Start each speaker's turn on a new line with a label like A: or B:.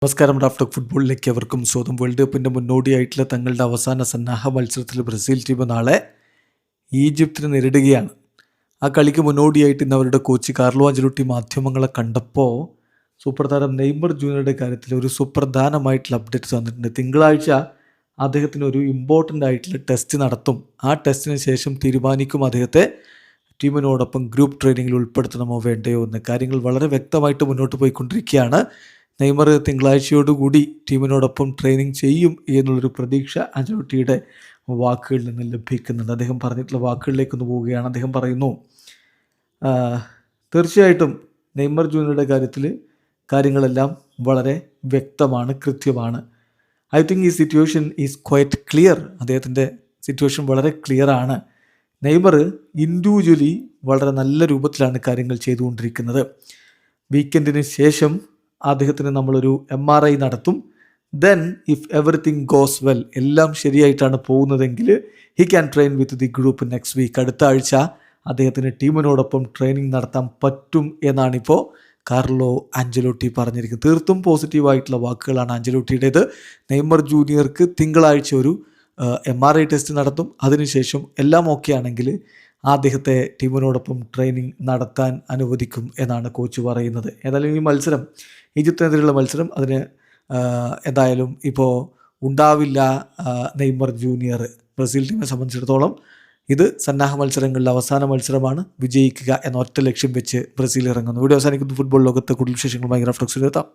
A: നമസ്കാരം. റാഫ്റ്റോക്ക് ഫുട്ബോളിലേക്ക് അവർക്കും സ്വന്തം. വേൾഡ് കപ്പിൻ്റെ മുന്നോടിയായിട്ടുള്ള തങ്ങളുടെ അവസാന സന്നാഹ മത്സരത്തിൽ ബ്രസീൽ ടീം നാളെ ഈജിപ്തിനെ നേരിടുകയാണ്. ആ കളിക്ക് മുന്നോടിയായിട്ട് ഇന്ന് അവരുടെ കോച്ച് കാർലോ ആഞ്ചലോട്ടി മാധ്യമങ്ങളെ കണ്ടപ്പോൾ സൂപ്പർ താരം നെയ്മർ ജൂനിയറുടെ കാര്യത്തിൽ ഒരു സുപ്രധാനമായിട്ടുള്ള അപ്ഡേറ്റ് തന്നിട്ടുണ്ട്. തിങ്കളാഴ്ച അദ്ദേഹത്തിന് ഒരു ഇമ്പോർട്ടൻ്റ് ആയിട്ടുള്ള ടെസ്റ്റ് നടത്തും. ആ ടെസ്റ്റിന് ശേഷം തീരുമാനിക്കും അദ്ദേഹത്തെ ടീമിനോടൊപ്പം ഗ്രൂപ്പ് ട്രെയിനിങ്ങിൽ ഉൾപ്പെടുത്തണമോ വേണ്ടയോ എന്ന്. കാര്യങ്ങൾ വളരെ വ്യക്തമായിട്ട് മുന്നോട്ട് പോയിക്കൊണ്ടിരിക്കുകയാണ്. നെയ്മർ തിങ്കളാഴ്ചയോടുകൂടി ടീമിനോടൊപ്പം ട്രെയിനിങ് ചെയ്യും എന്നുള്ളൊരു പ്രതീക്ഷ ആഞ്ചലോട്ടിയുടെ വാക്കുകളിൽ നിന്ന് ലഭിക്കുന്നുണ്ട്. അദ്ദേഹം പറഞ്ഞിട്ടുള്ള വാക്കുകളിലേക്കൊന്ന് പോവുകയാണ്. അദ്ദേഹം പറയുന്നു, തീർച്ചയായിട്ടും നെയ്മർ ജൂനിയറുടെ കാര്യത്തിൽ കാര്യങ്ങളെല്ലാം വളരെ വ്യക്തമാണ്, കൃത്യമാണ്. ഐ തിങ്ക് ഈ സിറ്റുവേഷൻ ഈസ് ക്വൈറ്റ് ക്ലിയർ. അദ്ദേഹത്തിൻ്റെ സിറ്റുവേഷൻ വളരെ ക്ലിയർ ആണ്. നെയ്മർ ഇൻഡിവിജ്വലി വളരെ നല്ല രൂപത്തിലാണ് കാര്യങ്ങൾ ചെയ്തുകൊണ്ടിരിക്കുന്നത്. വീക്കെൻഡിന് ശേഷം അദ്ദേഹത്തിന് നമ്മളൊരു MRI നടത്തും. Then if everything goes well, എല്ലാം ശരിയായിട്ടാണ് പോകുന്നതെങ്കിൽ he can train with the group next week. അടുത്ത ആഴ്ച അദ്ദേഹത്തിന് ടീമിനോടൊപ്പം ട്രെയിനിങ് നടത്താൻ പറ്റും എന്നാണിപ്പോൾ കാർലോ ആഞ്ചലോട്ടി പറഞ്ഞിരിക്കുന്നത്. തീർത്തും പോസിറ്റീവായിട്ടുള്ള വാക്കുകളാണ് ആഞ്ചലോട്ടിയുടേത്. നെയ്മർ ജൂനിയർക്ക് തിങ്കളാഴ്ച ഒരു MRI ടെസ്റ്റ് നടത്തും. അതിനുശേഷം എല്ലാം ഓക്കെ ആണെങ്കിൽ അദ്ദേഹത്തെ ടീമിനോടൊപ്പം ട്രെയിനിങ് നടത്താൻ അനുവദിക്കും എന്നാണ് കോച്ച് പറയുന്നത്. ഏതായാലും ഈ മത്സരം, ഈജിപ്തിനെതിരെയുള്ള മത്സരം, അതിന് എന്തായാലും ഇപ്പോൾ ഉണ്ടാവില്ല നെയ്മർ ജൂനിയർ. ബ്രസീൽ ടീമിനെ സംബന്ധിച്ചിടത്തോളം ഇത് സന്നാഹ മത്സരങ്ങളിലെ അവസാന മത്സരമാണ്. വിജയിക്കുക എന്ന ഒറ്റ ലക്ഷ്യം വെച്ച് ബ്രസീൽ ഇറങ്ങുന്നു. വീഡിയോ അവസാനിക്കുന്നു. ഫുട്ബോൾ ലോകത്തെ കൂടുതൽ വിശേഷങ്ങളുമായി റാഫ്റ്റോക്സിൽ എത്താം.